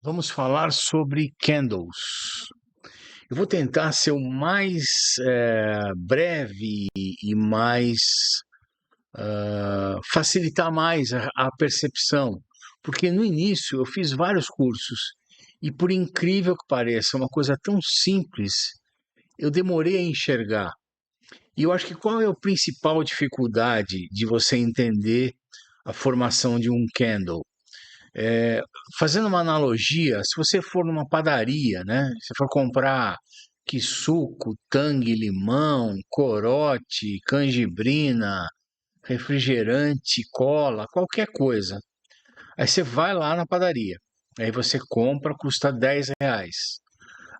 Vamos falar sobre candles. Eu vou tentar ser o mais breve e mais facilitar mais a percepção, porque no início eu fiz vários cursos e, por incrível que pareça, uma coisa tão simples, eu demorei a enxergar. E eu acho que qual é a principal dificuldade de você entender a formação de um candle? É, fazendo uma analogia, se você for numa padaria, né? Se for comprar suco, tangue, limão, corote, canjibrina, refrigerante, cola, qualquer coisa. Aí você vai lá na padaria, aí você compra, custa R$ 10.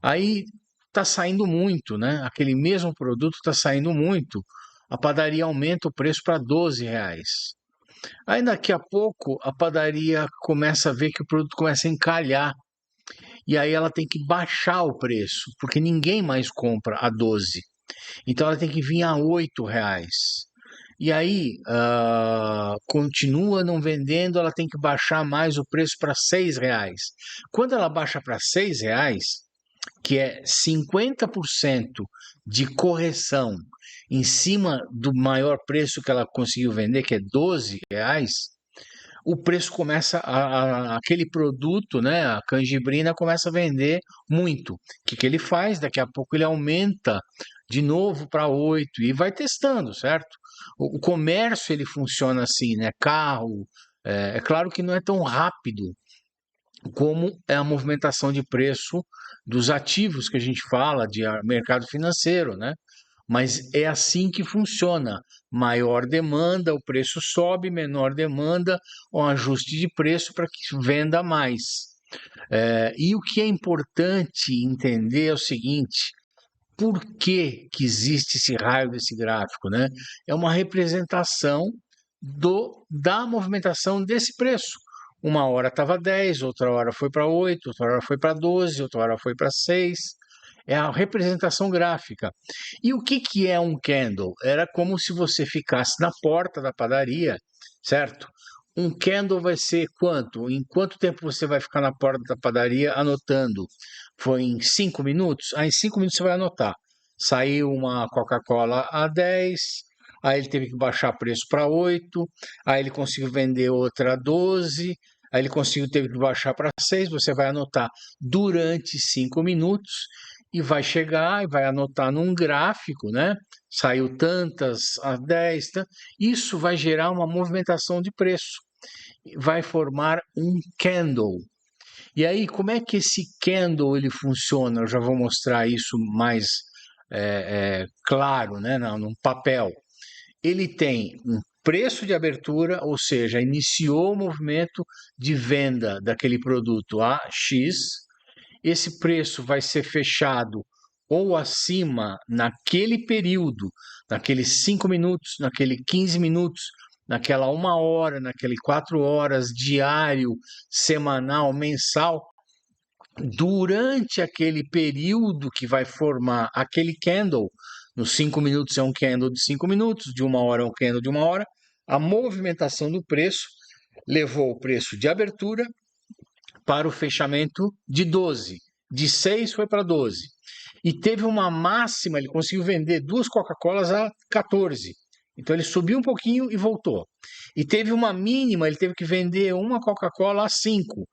Aí tá saindo muito, né? Aquele mesmo produto tá saindo muito. A padaria aumenta o preço para R$ 12. Aí daqui a pouco a padaria começa a ver que o produto começa a encalhar. E aí ela tem que baixar o preço, porque ninguém mais compra a 12. Então ela tem que vir a R$ 8. E aí continua não vendendo, ela tem que baixar mais o preço para R$ 6. Quando ela baixa para R$ 6, que é 50% de correção em cima do maior preço que ela conseguiu vender, que é R$ 12, o preço começa aquele produto, né, a canjibrina começa a vender muito. O que ele faz? Daqui a pouco ele aumenta de novo para 8 e vai testando, certo? O comércio ele funciona assim, né? Carro, é claro que não é tão rápido como é a movimentação de preço dos ativos que a gente fala de mercado financeiro, né? Mas é assim que funciona. Maior demanda, o preço sobe, menor demanda, um ajuste de preço para que venda mais. E o que é importante entender é o seguinte: por que existe esse raio desse gráfico, né? É uma representação da movimentação desse preço. Uma hora estava 10, outra hora foi para 8, outra hora foi para 12, outra hora foi para 6. É a representação gráfica. E o que é um candle? Era como se você ficasse na porta da padaria, certo? Um candle vai ser quanto? Em quanto tempo você vai ficar na porta da padaria anotando? Foi em 5 minutos? Em 5 minutos você vai anotar. Saiu uma Coca-Cola a 10, aí ele teve que baixar o preço para 8, aí ele conseguiu vender outra a 12, aí ele teve que baixar para 6, você vai anotar durante 5 minutos e vai chegar e vai anotar num gráfico, né? Saiu tantas a 10, isso vai gerar uma movimentação de preço, vai formar um candle. E aí, como é que esse candle ele funciona? Eu já vou mostrar isso mais claro, né, num papel. Ele tem um preço de abertura, ou seja, iniciou o movimento de venda daquele produto a X. Esse preço vai ser fechado ou acima naquele período, naqueles 5 minutos, naquele 15 minutos, naquela 1 hora, naquele 4 horas, diário, semanal, mensal, durante aquele período que vai formar aquele candle. Nos 5 minutos é um candle de 5 minutos, de 1 hora é um candle de 1 hora. A movimentação do preço levou o preço de abertura para o fechamento de 12. De 6 foi para 12. E teve uma máxima, ele conseguiu vender 2 Coca-Colas a 14. Então ele subiu um pouquinho e voltou. E teve uma mínima, ele teve que vender uma Coca-Cola a 5,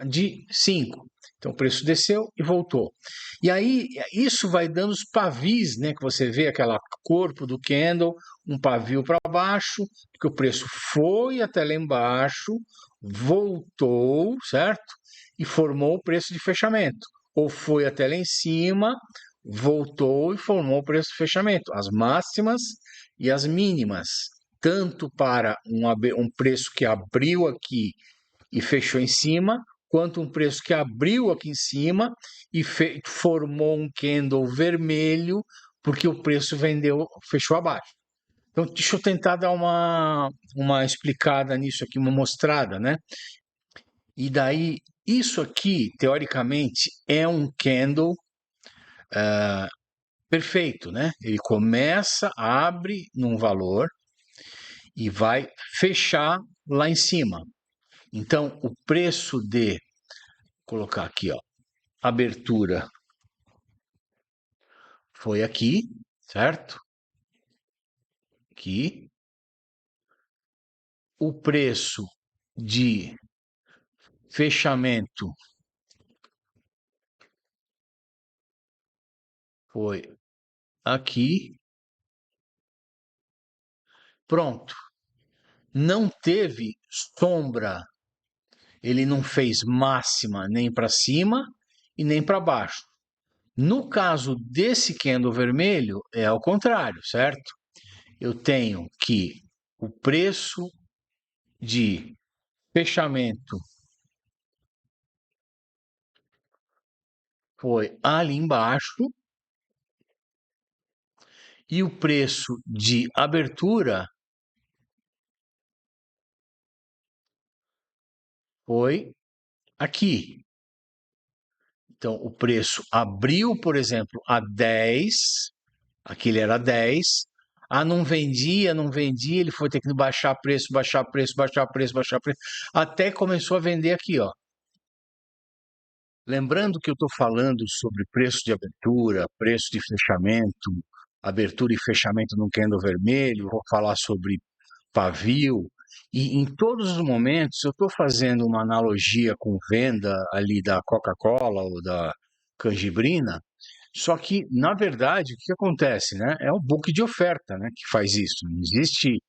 de 5. Então o preço desceu e voltou. E aí isso vai dando os pavis, né, que você vê aquela corpo do candle, um pavio para baixo, porque o preço foi até lá embaixo, voltou, certo? E formou o preço de fechamento. Ou foi até lá em cima, voltou e formou o preço de fechamento. As máximas e as mínimas, tanto para um preço que abriu aqui e fechou em cima, quanto um preço que abriu aqui em cima e formou um candle vermelho, porque o preço fechou abaixo. Então, deixa eu tentar dar uma explicada nisso aqui, uma mostrada, né? E daí, isso aqui, teoricamente, é um candle perfeito, né? Ele começa, abre num valor e vai fechar lá em cima. Então, o preço de colocar aqui, ó, abertura foi aqui, certo? Aqui. O preço de fechamento foi aqui. Pronto. Não teve sombra. Ele não fez máxima nem para cima e nem para baixo. No caso desse candle vermelho, é ao contrário, certo? Eu tenho que o preço de fechamento foi ali embaixo e o preço de abertura foi aqui. Então, o preço abriu, por exemplo, a 10, aquele era 10. Ah, não vendia, não vendia, ele foi ter que baixar preço, baixar preço, baixar preço, baixar preço, até começou a vender aqui, ó. Lembrando que eu estou falando sobre preço de abertura, preço de fechamento, abertura e fechamento no candle vermelho, vou falar sobre pavio, e em todos os momentos eu estou fazendo uma analogia com venda ali da Coca-Cola ou da Canjibrina, só que, na verdade, o que acontece, né? É o book de oferta, né, que faz isso. Não existe,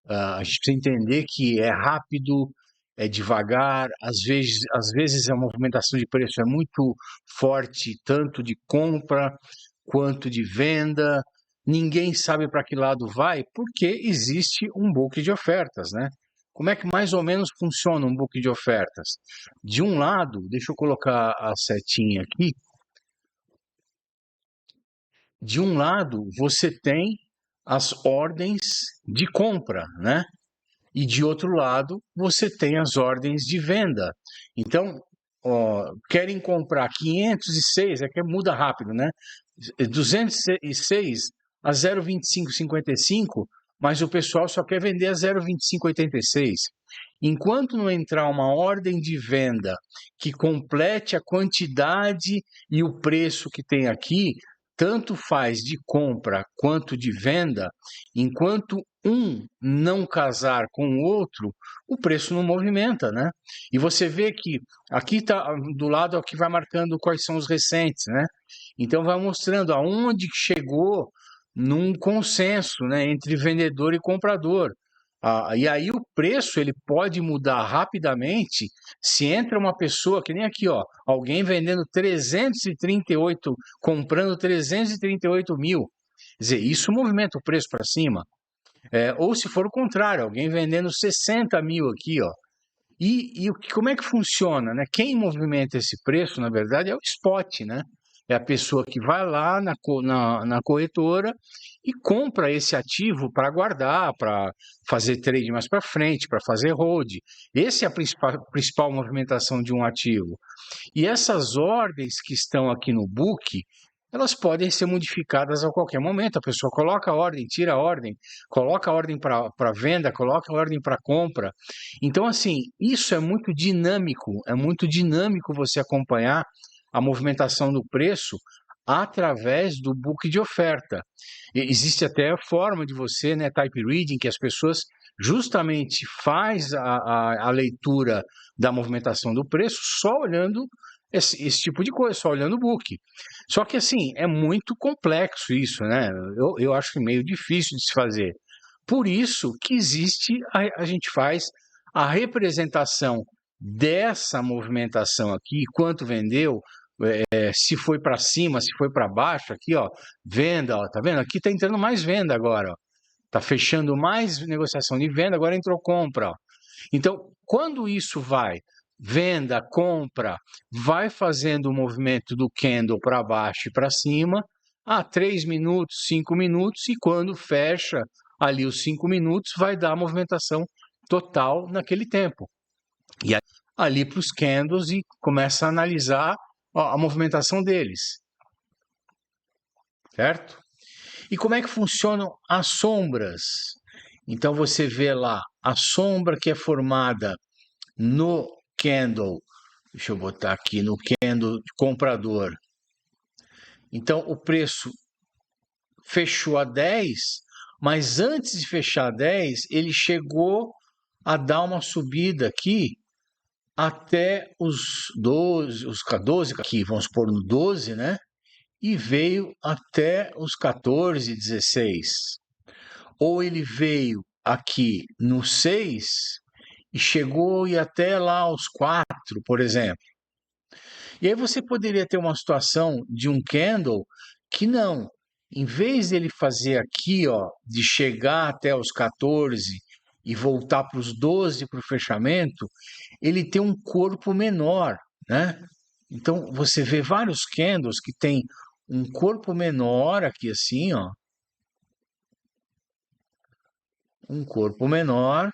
a gente precisa entender que é rápido, é devagar, às vezes a movimentação de preço é muito forte, tanto de compra quanto de venda. Ninguém sabe para que lado vai, porque existe um book de ofertas, né? Como é que mais ou menos funciona um book de ofertas? De um lado, deixa eu colocar a setinha aqui. De um lado, você tem as ordens de compra, né? E de outro lado, você tem as ordens de venda. Então, ó, querem comprar 506, é que muda rápido, né? 206 a 0,2555, mas o pessoal só quer vender a 0,2586. Enquanto não entrar uma ordem de venda que complete a quantidade e o preço que tem aqui, tanto faz de compra quanto de venda, enquanto um não casar com o outro, o preço não movimenta, né? E você vê que aqui tá do lado aqui vai marcando quais são os recentes, né? Então vai mostrando aonde chegou num consenso, né, entre vendedor e comprador. E aí o preço ele pode mudar rapidamente se entra uma pessoa, que nem aqui, ó, alguém vendendo 338, comprando 338 mil. Quer dizer, isso movimenta o preço para cima. Ou se for o contrário, alguém vendendo 60 mil aqui, ó. Como é que funciona, né? Quem movimenta esse preço, na verdade, é o spot, né? É a pessoa que vai lá na corretora e compra esse ativo para guardar, para fazer trade mais para frente, para fazer hold. Essa é a principal movimentação de um ativo. E essas ordens que estão aqui no book, elas podem ser modificadas a qualquer momento. A pessoa coloca a ordem, tira a ordem, coloca a ordem para venda, coloca a ordem para compra. Então, assim, isso é muito dinâmico você acompanhar a movimentação do preço através do book de oferta. Existe até a forma de você, né, type reading, que as pessoas justamente faz a leitura da movimentação do preço só olhando esse tipo de coisa, só olhando o book. Só que, assim, é muito complexo isso, né? Eu acho meio difícil de se fazer. Por isso que existe, a gente faz a representação dessa movimentação aqui, quanto vendeu, se foi para cima, se foi para baixo, aqui, ó, venda, ó, tá vendo? Aqui tá entrando mais venda agora, ó. Tá fechando mais negociação de venda, agora entrou compra, ó. Então, quando isso vai, venda, compra, vai fazendo o movimento do candle para baixo e para cima, 3 minutos, 5 minutos, e quando fecha ali os 5 minutos, vai dar a movimentação total naquele tempo. E aí, ali para os candles e começa a analisar a movimentação deles, certo? E como é que funcionam as sombras? Então você vê lá a sombra que é formada no candle Deixa eu botar aqui no candle comprador. Então, o preço fechou a 10, mas antes de fechar a 10, ele chegou a dar uma subida aqui até os 12, os 12 aqui, vamos pôr no 12, né? E veio até os 14, 16. Ou ele veio aqui no 6 e chegou e até lá aos 4, por exemplo. E aí você poderia ter uma situação de um candle que não, em vez dele fazer aqui, ó, de chegar até os 14 e voltar para os 12 para o fechamento, ele tem um corpo menor, né? Então você vê vários candles que tem um corpo menor aqui assim, ó, um corpo menor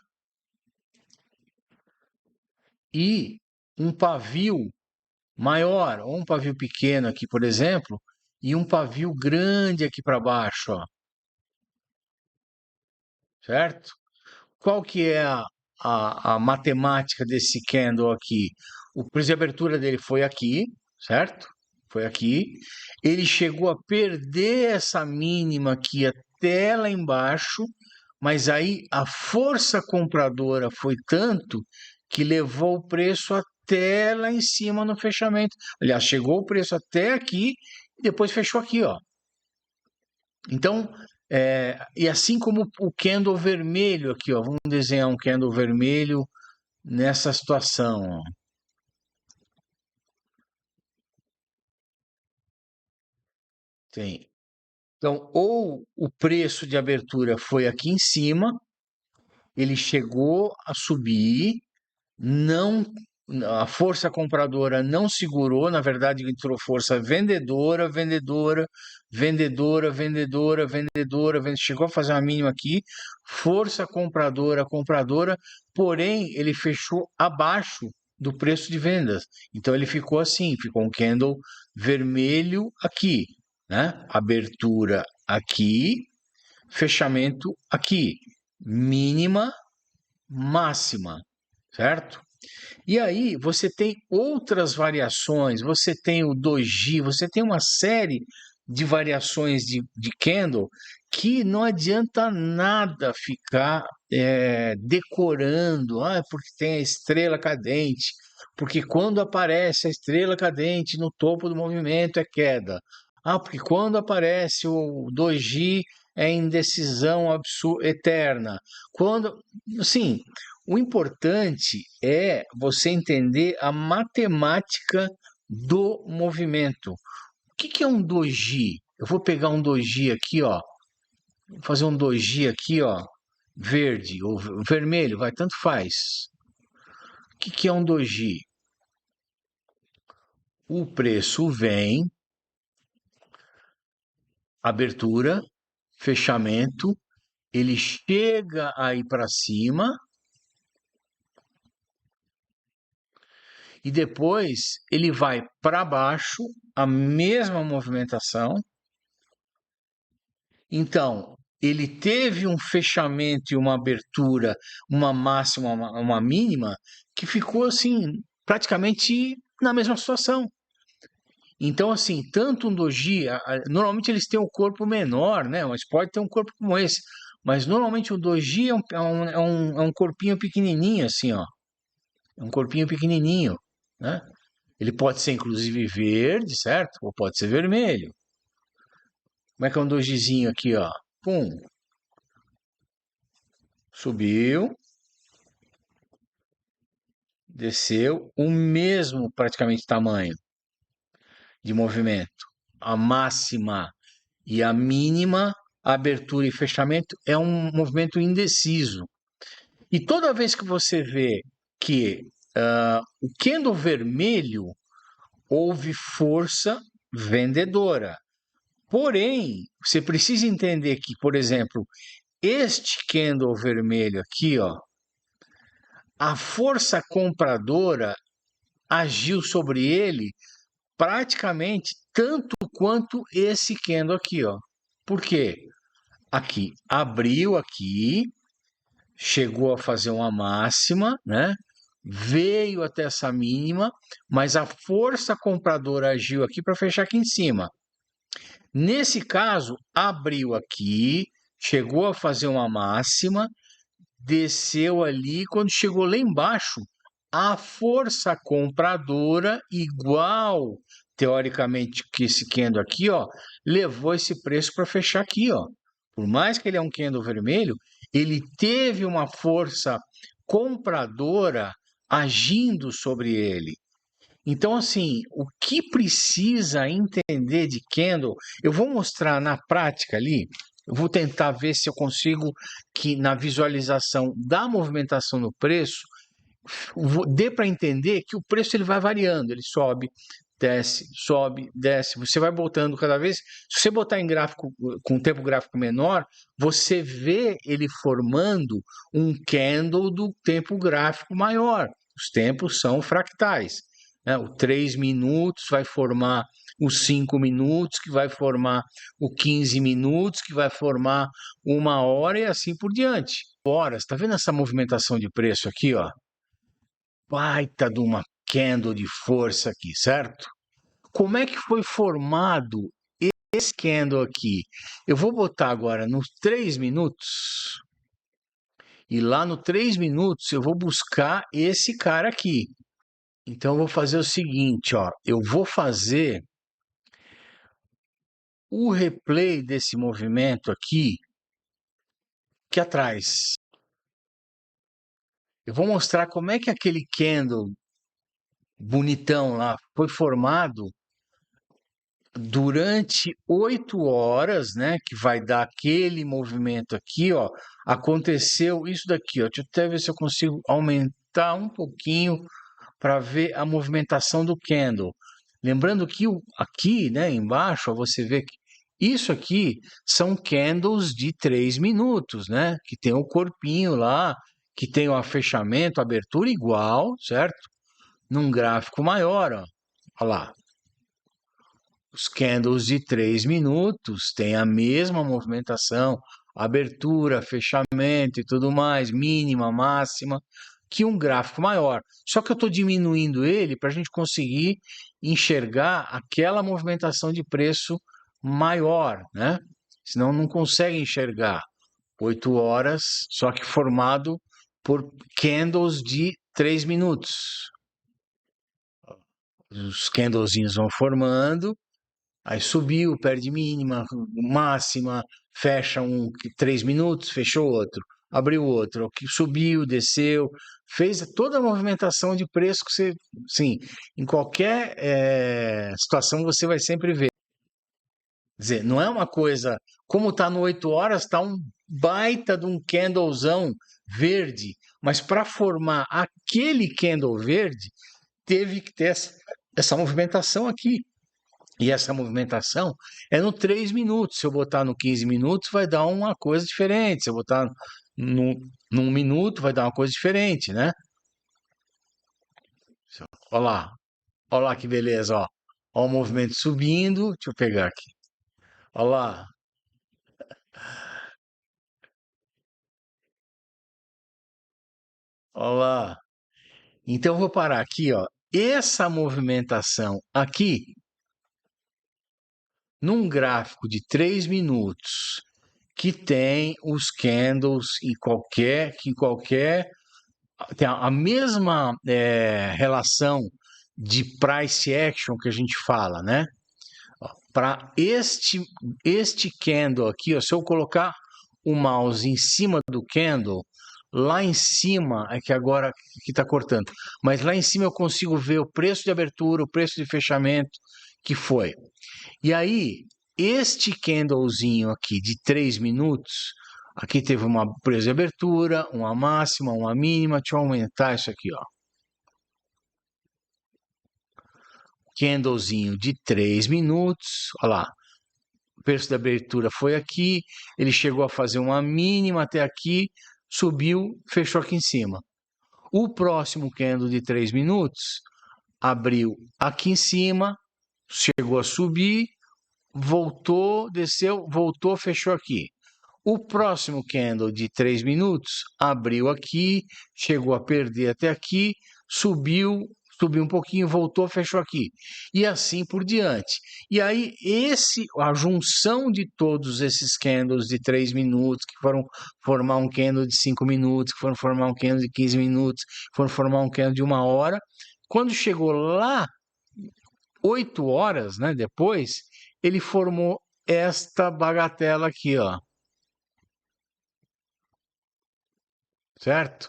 e um pavio maior, ou um pavio pequeno aqui, por exemplo, e um pavio grande aqui para baixo, ó, certo? Qual que é a matemática desse candle aqui? O preço de abertura dele foi aqui, certo? Foi aqui. Ele chegou a perder essa mínima aqui até lá embaixo, mas aí a força compradora foi tanto que levou o preço até lá em cima no fechamento. Aliás, chegou o preço até aqui e depois fechou aqui, ó. Então, e assim como o candle vermelho aqui, ó, vamos desenhar um candle vermelho nessa situação, ó. Tem. Então, ou o preço de abertura foi aqui em cima, ele chegou a subir, não, a força compradora não segurou, na verdade entrou força vendedora, vendedora, vendedora, vendedora, vendedora, chegou a fazer uma mínima aqui, força compradora, compradora, porém ele fechou abaixo do preço de vendas. Então ele ficou assim, ficou um candle vermelho aqui, né? Abertura aqui, fechamento aqui, mínima, máxima, certo? E aí você tem outras variações, você tem o doji, você tem uma série de variações de candle que não adianta nada ficar decorando, porque tem a estrela cadente, porque quando aparece a estrela cadente no topo do movimento é queda. Porque quando aparece o doji é indecisão eterna. Quando, assim, o importante é você entender a matemática do movimento. O que é um doji? Eu vou pegar um doji aqui, ó. Vou fazer um doji aqui, ó, verde ou vermelho, vai, tanto faz. O que é um doji? O preço vem, abertura, fechamento, ele chega aí para cima e depois ele vai para baixo, a mesma movimentação. Então, ele teve um fechamento e uma abertura, uma máxima, uma mínima, que ficou assim, praticamente na mesma situação. Então, assim, tanto um doji, normalmente eles têm um corpo menor, né? Mas pode ter um corpo como esse. Mas normalmente o doji é um corpinho pequenininho, assim, ó. É um corpinho pequenininho, né? Ele pode ser inclusive verde, certo? Ou pode ser vermelho. Como é que é um dojizinho aqui, ó? Pum, subiu, desceu, o mesmo praticamente tamanho de movimento. A máxima e a mínima, abertura e fechamento, é um movimento indeciso. E toda vez que você vê que o candle vermelho houve força vendedora. Porém, você precisa entender que, por exemplo, este candle vermelho aqui, ó, a força compradora agiu sobre ele praticamente tanto quanto esse candle aqui, ó. Por quê? Aqui abriu aqui, chegou a fazer uma máxima, né? veio até essa mínima, mas a força compradora agiu aqui para fechar aqui em cima. Nesse caso, abriu aqui, chegou a fazer uma máxima, desceu ali, quando chegou lá embaixo, a força compradora igual, teoricamente, que esse candle aqui, ó, levou esse preço para fechar aqui, ó. Por mais que ele é um candle vermelho, ele teve uma força compradora agindo sobre ele. Então, assim, o que precisa entender de candle, eu vou mostrar na prática ali, eu vou tentar ver se eu consigo que na visualização da movimentação do preço, dê para entender que o preço ele vai variando, ele sobe, desce, você vai botando cada vez, se você botar em gráfico com tempo gráfico menor, você vê ele formando um candle do tempo gráfico maior. Os tempos são fractais, né? O 3 minutos vai formar os 5 minutos, que vai formar o 15 minutos, que vai formar 1 hora e assim por diante. Horas, tá vendo essa movimentação de preço aqui, ó? Baita de uma candle de força aqui, certo? Como é que foi formado esse candle aqui? Eu vou botar agora nos 3 minutos. E lá no 3 minutos eu vou buscar esse cara aqui. Então eu vou fazer o seguinte, ó, eu vou fazer o replay desse movimento aqui atrás. Eu vou mostrar como é que aquele candle bonitão lá foi formado durante 8 horas, né, que vai dar aquele movimento aqui, ó, aconteceu isso daqui, ó. Deixa eu até ver se eu consigo aumentar um pouquinho para ver a movimentação do candle. Lembrando que aqui, né, embaixo, ó, você vê que isso aqui são candles de 3 minutos, né, que tem o corpinho lá, que tem o fechamento, abertura igual, certo? Num gráfico maior, ó. Olha lá. Os candles de 3 minutos têm a mesma movimentação, abertura, fechamento e tudo mais, mínima, máxima, que um gráfico maior. Só que eu estou diminuindo ele para a gente conseguir enxergar aquela movimentação de preço maior, né? Senão não consegue enxergar 8 horas, só que formado por candles de 3 minutos. Os candlezinhos vão formando. Aí subiu, perde mínima, máxima, fecha 3 minutos, fechou outro, abriu outro, que subiu, desceu, fez toda a movimentação de preço que você, sim, em qualquer situação você vai sempre ver. Quer dizer, não é uma coisa, como está no 8 horas, está um baita de um candlezão verde, mas para formar aquele candle verde, teve que ter essa movimentação aqui. E essa movimentação é no 3 minutos. Se eu botar no 15 minutos, vai dar uma coisa diferente. Se eu botar num minuto, vai dar uma coisa diferente, né? Olha lá que beleza, ó. Olha o movimento subindo. Deixa eu pegar aqui. Olha lá. Olha lá. Então, eu vou parar aqui, ó. Essa movimentação aqui, num gráfico de 3 minutos, que tem os candles que em qualquer tem a mesma relação de price action que a gente fala, né? Para este candle aqui, ó, se eu colocar o mouse em cima do candle, lá em cima, é que agora aqui está cortando, mas lá em cima eu consigo ver o preço de abertura, o preço de fechamento que foi. E aí, este candlezinho aqui de 3 minutos, aqui teve uma preço de abertura, uma máxima, uma mínima. Deixa eu aumentar isso aqui, ó. Candlezinho de 3 minutos, olha lá. O preço de abertura foi aqui, ele chegou a fazer uma mínima até aqui, subiu, fechou aqui em cima. O próximo candle de 3 minutos abriu aqui em cima, chegou a subir, voltou, desceu, voltou, fechou aqui. O próximo candle de 3 minutos abriu aqui, chegou a perder até aqui, subiu, subiu um pouquinho, voltou, fechou aqui. E assim por diante. E aí, a junção de todos esses candles de 3 minutos, que foram formar um candle de 5 minutos, que foram formar um candle de 15 minutos, que foram formar um candle de 1 hora, quando chegou lá, 8 horas, né, depois, ele formou esta bagatela aqui, ó. Certo?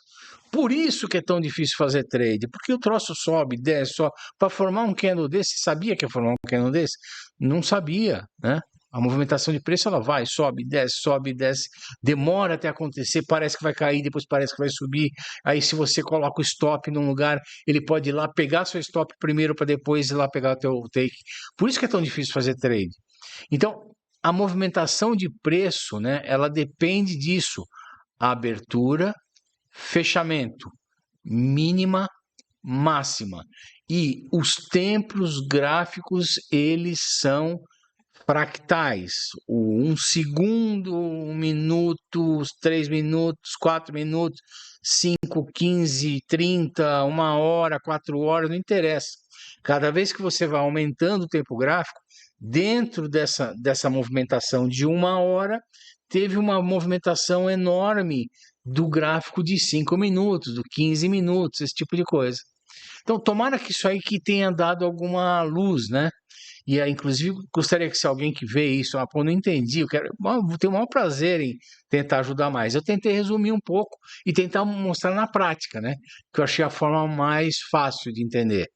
Por isso que é tão difícil fazer trade, porque o troço sobe, desce, só para formar um candle desse, sabia que ia formar um candle desse? Não sabia, né? A movimentação de preço ela vai, sobe, desce, demora até acontecer, parece que vai cair, depois parece que vai subir. Aí se você coloca o stop num lugar, ele pode ir lá pegar seu stop primeiro para depois ir lá pegar o teu take. Por isso que é tão difícil fazer trade. Então, a movimentação de preço, né, ela depende disso. A abertura, fechamento, mínima, máxima. E os tempos gráficos, eles são fractais. O 1 segundo, 1 minuto, os 3 minutos, 4 minutos, 5, 15, 30, 1 hora, 4 horas, não interessa. Cada vez que você vai aumentando o tempo gráfico, dentro dessa movimentação de 1 hora, teve uma movimentação enorme do gráfico de 5 minutos, do 15 minutos, esse tipo de coisa. Então, tomara que isso aí que tenha dado alguma luz, né? E aí, inclusive, gostaria que se alguém que vê isso, pô, não entendi, eu vou ter o maior prazer em tentar ajudar mais. Eu tentei resumir um pouco e tentar mostrar na prática, né? Que eu achei a forma mais fácil de entender.